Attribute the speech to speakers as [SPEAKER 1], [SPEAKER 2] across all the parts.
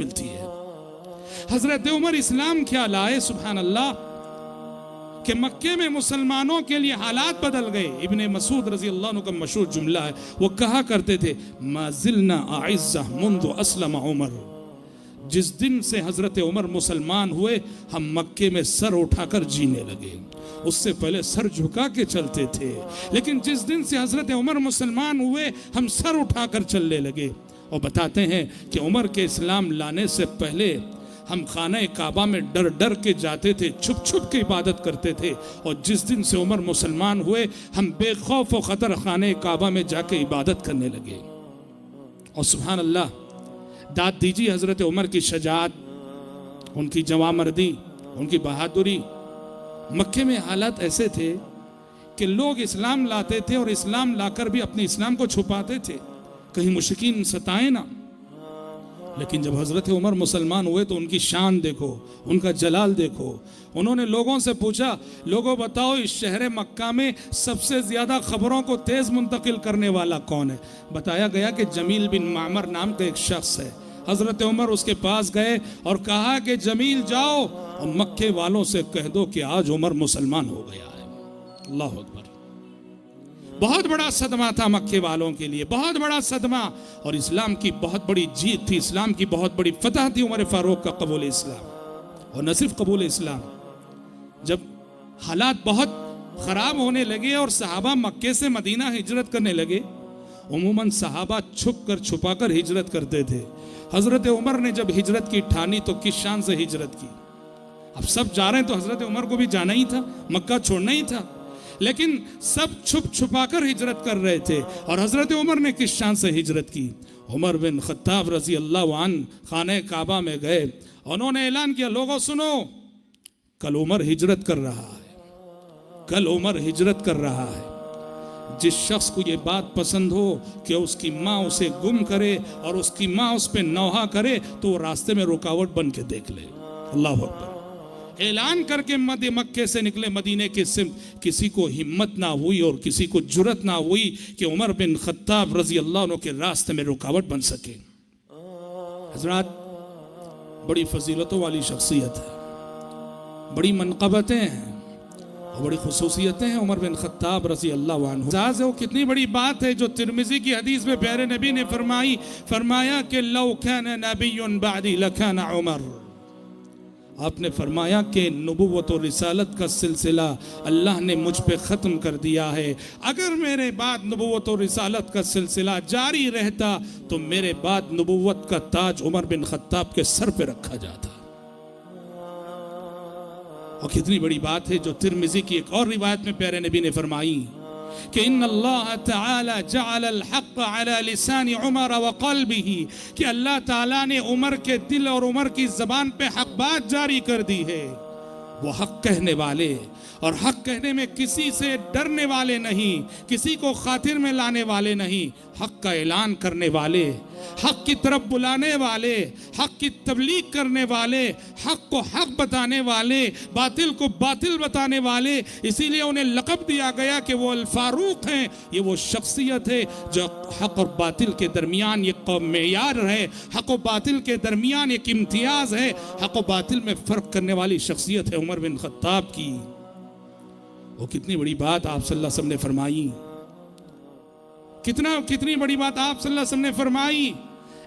[SPEAKER 1] ملتی ہے۔ حضرت عمر اسلام کیا لائے، سبحان اللہ، کہ مکے میں مسلمانوں کے لیے حالات بدل گئے۔ ابن مسعود رضی اللہ عنہ کا مشہور جملہ ہے، وہ کہا کرتے تھے ما زلنا اعزہ منذ اسلم عمر، جس دن سے حضرت عمر مسلمان ہوئے ہم مکے میں سر اٹھا کر جینے لگے۔ اس سے پہلے سر جھکا کے چلتے تھے، لیکن جس دن سے حضرت عمر مسلمان ہوئے ہم سر اٹھا کر چلنے لگے۔ اور بتاتے ہیں کہ عمر کے اسلام لانے سے پہلے ہم خانہ کعبہ میں ڈر ڈر کے جاتے تھے، چھپ چھپ کے عبادت کرتے تھے، اور جس دن سے عمر مسلمان ہوئے ہم بے خوف و خطر خانہ کعبہ میں جا کے عبادت کرنے لگے۔ اور سبحان اللہ، داد دیجیے حضرت عمر کی شجاعت، ان کی جواں مردی، ان کی بہادری۔ مکے میں حالات ایسے تھے کہ لوگ اسلام لاتے تھے اور اسلام لا کر بھی اپنے اسلام کو چھپاتے تھے، کہیں مشرکین ستائیں نہ۔ لیکن جب حضرت عمر مسلمان ہوئے تو ان کی شان دیکھو، ان کا جلال دیکھو۔ انہوں نے لوگوں سے پوچھا، لوگوں بتاؤ اس شہر مکہ میں سب سے زیادہ خبروں کو تیز منتقل کرنے والا کون ہے؟ بتایا گیا کہ جمیل بن معمر نام کا ایک شخص ہے۔ حضرت عمر اس کے پاس گئے اور کہا کہ جمیل جاؤ اور مکے والوں سے کہہ دو کہ آج عمر مسلمان ہو گیا ہے۔ اللہ اکبر۔ بہت بڑا صدمہ تھا مکے والوں کے لیے، بہت بڑا صدمہ، اور اسلام کی بہت بڑی جیت تھی، اسلام کی بہت بڑی فتح تھی عمر فاروق کا قبول اسلام۔ اور نہ صرف قبول اسلام، جب حالات بہت خراب ہونے لگے اور صحابہ مکے سے مدینہ ہجرت کرنے لگے، عموماً صحابہ چھپ کر چھپا کر ہجرت کرتے تھے۔ حضرت عمر نے جب ہجرت کی ٹھانی تو کس شان سے ہجرت کی؟ اب سب جا رہے ہیں تو حضرت عمر کو بھی جانا ہی تھا، مکہ چھوڑنا ہی تھا، لیکن سب چھپ چھپا کر ہجرت کر رہے تھے۔ اور حضرت عمر نے کس شان سے ہجرت کی؟ عمر بن خطاب رضی اللہ عنہ خانہ کعبہ میں گئے، انہوں نے اعلان کیا، لوگوں سنو، کل عمر ہجرت کر رہا ہے، کل عمر ہجرت کر رہا ہے۔ جس شخص کو یہ بات پسند ہو کہ اس کی ماں اسے گم کرے اور اس کی ماں اس پہ نوحہ کرے تو وہ راستے میں رکاوٹ بن کے دیکھ لے۔ اللہ اکبر۔ اعلان کر کے مکے سے نکلے مدینے کے سمت۔ کسی کو ہمت نہ ہوئی اور کسی کو جرت نہ ہوئی کہ عمر بن خطاب رضی اللہ عنہ کے راستے میں رکاوٹ بن سکے۔ حضرات، بڑی فضیلتوں والی شخصیت ہے، بڑی منقبتیں ہیں اور بڑی خصوصیتیں ہیں عمر بن خطاب رضی اللہ عنہ۔ اعزاز ہے، وہ کتنی بڑی بات ہے جو ترمذی کی حدیث میں پیارے نبی نے فرمایا کہ لو کان نبی بعدی لکان عمر۔ آپ نے فرمایا کہ نبوت و رسالت کا سلسلہ اللہ نے مجھ پہ ختم کر دیا ہے، اگر میرے بعد نبوت و رسالت کا سلسلہ جاری رہتا تو میرے بعد نبوت کا تاج عمر بن خطاب کے سر پہ رکھا جاتا۔ اور کتنی بڑی بات ہے جو ترمذی کی ایک اور روایت میں پیارے نبی نے فرمائی کہ ان اللہ تعالی جعل الحق علی لسان عمر وقلبہ، کہ اللہ تعالیٰ نے عمر کے دل اور عمر کی زبان پہ حق بات جاری کر دی ہے۔ وہ حق کہنے والے، اور حق کہنے میں کسی سے ڈرنے والے نہیں، کسی کو خاطر میں لانے والے نہیں، حق کا اعلان کرنے والے، حق کی طرف بلانے والے، حق کی تبلیغ کرنے والے، حق کو حق بتانے والے، باطل کو باطل بتانے والے۔ اسی لیے انہیں لقب دیا گیا کہ وہ الفاروق ہیں۔ یہ وہ شخصیت ہے جو حق اور باطل کے درمیان ایک معیار ہے، حق و باطل کے درمیان ایک امتیاز ہے، حق و باطل میں فرق کرنے والی شخصیت ہے عمر بن خطاب کی۔ وہ کتنی بڑی بات آپ صلی اللہ علیہ وسلم نے فرمائی، کتنی بڑی بات آپ صلی اللہ علیہ وسلم نے فرمائی۔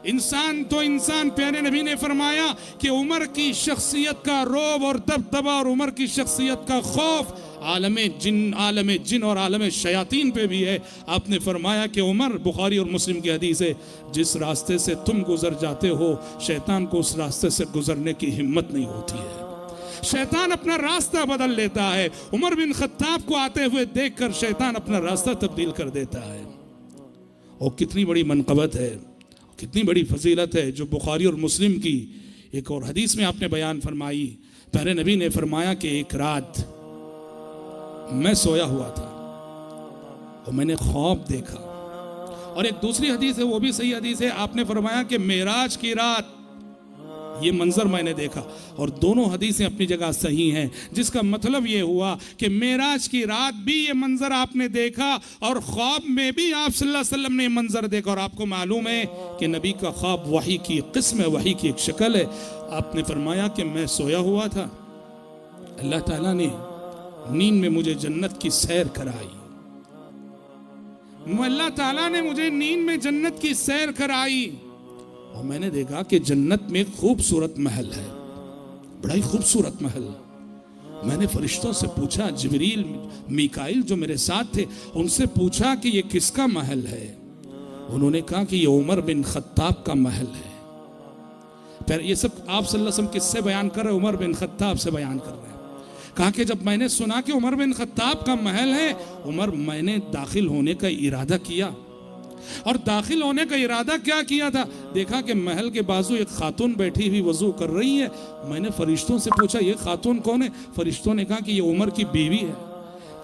[SPEAKER 1] انسان تو انسان، پیارے نبی نے فرمایا کہ عمر کی شخصیت کا رعب اور دبدبہ اور عمر کی شخصیت کا خوف عالم جن اور عالم شیاطین پہ بھی ہے۔ آپ نے فرمایا کہ عمر، بخاری اور مسلم کی حدیث ہے، جس راستے سے تم گزر جاتے ہو شیطان کو اس راستے سے گزرنے کی ہمت نہیں ہوتی ہے، شیطان اپنا راستہ بدل لیتا ہے۔ عمر بن خطاب کو آتے ہوئے دیکھ کر شیطان اپنا راستہ تبدیل کر دیتا ہے۔ اور کتنی بڑی منقبت ہے، کتنی بڑی فضیلت ہے جو بخاری اور مسلم کی ایک اور حدیث میں آپ نے بیان فرمائی۔ پیارے نبی نے فرمایا کہ ایک رات میں سویا ہوا تھا اور میں نے خواب دیکھا، اور ایک دوسری حدیث ہے وہ بھی صحیح حدیث ہے، آپ نے فرمایا کہ معراج کی رات یہ منظر میں نے دیکھا. اور دونوں حدیثیں اپنی جگہ صحیح ہیں، جس کا مطلب یہ ہوا کہ معراج کی رات بھی یہ منظر آپ نے دیکھا اور خواب میں بھی آپ صلی اللہ علیہ وسلم نے یہ منظر دیکھا. اور آپ کو معلوم ہے کہ نبی کا خواب وحی کی قسم ہے، وحی کی ایک شکل ہے. آپ نے فرمایا کہ میں سویا ہوا تھا، اللہ تعالیٰ نے نیند میں مجھے جنت کی سیر کرائی. اللہ تعالیٰ نے مجھے نیند میں جنت کی سیر کرائی اور میں نے دیکھا کہ جنت میں خوبصورت محل ہے، بڑا ہی خوبصورت محل. میں نے فرشتوں سے پوچھا، جبریل میکائیل جو میرے ساتھ تھے ان سے پوچھا کہ یہ کس کا محل ہے؟ انہوں نے کہا کہ یہ عمر بن خطاب کا محل ہے. پھر یہ سب آپ صلی اللہ علیہ وسلم کس سے بیان کر رہے ہیں؟ عمر بن خطاب سے بیان کر رہے ہیں. کہا کہ جب میں نے سنا کہ عمر بن خطاب کا محل ہے عمر، میں نے داخل ہونے کا ارادہ کیا. اور داخل ہونے کا ارادہ کیا کیا تھا؟ دیکھا کہ محل کے بازو ایک خاتون بیٹھی ہوئی وضو کر رہی ہے. میں نے فرشتوں سے پوچھا یہ خاتون کون ہے؟ فرشتوں نے کہا کہ یہ عمر کی بیوی ہے.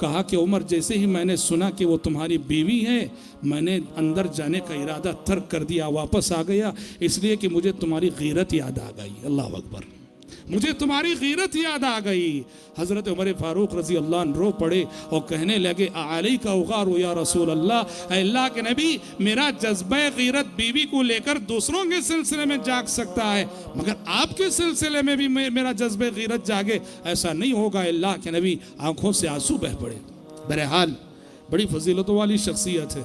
[SPEAKER 1] کہا کہ عمر جیسے ہی میں نے سنا کہ وہ تمہاری بیوی ہے میں نے اندر جانے کا ارادہ ترک کر دیا، واپس آ گیا، اس لیے کہ مجھے تمہاری غیرت یاد آ گئی. اللہ اکبر، مجھے تمہاری غیرت یاد آ گئی. حضرت عمر فاروق رضی اللہ عنہ رو پڑے اور کہنے لگے اعلیک اغار یا رسول اللہ، اے اللہ کے نبی، میرا جذبہ غیرت بیوی کو لے کر دوسروں کے سلسلے میں جاگ سکتا ہے مگر آپ کے سلسلے میں بھی میرا جذبہ غیرت جاگے ایسا نہیں ہوگا. اللہ کے نبی آنکھوں سے آنسو بہہ پڑے. بہرحال بڑی فضیلتوں والی شخصیت ہے.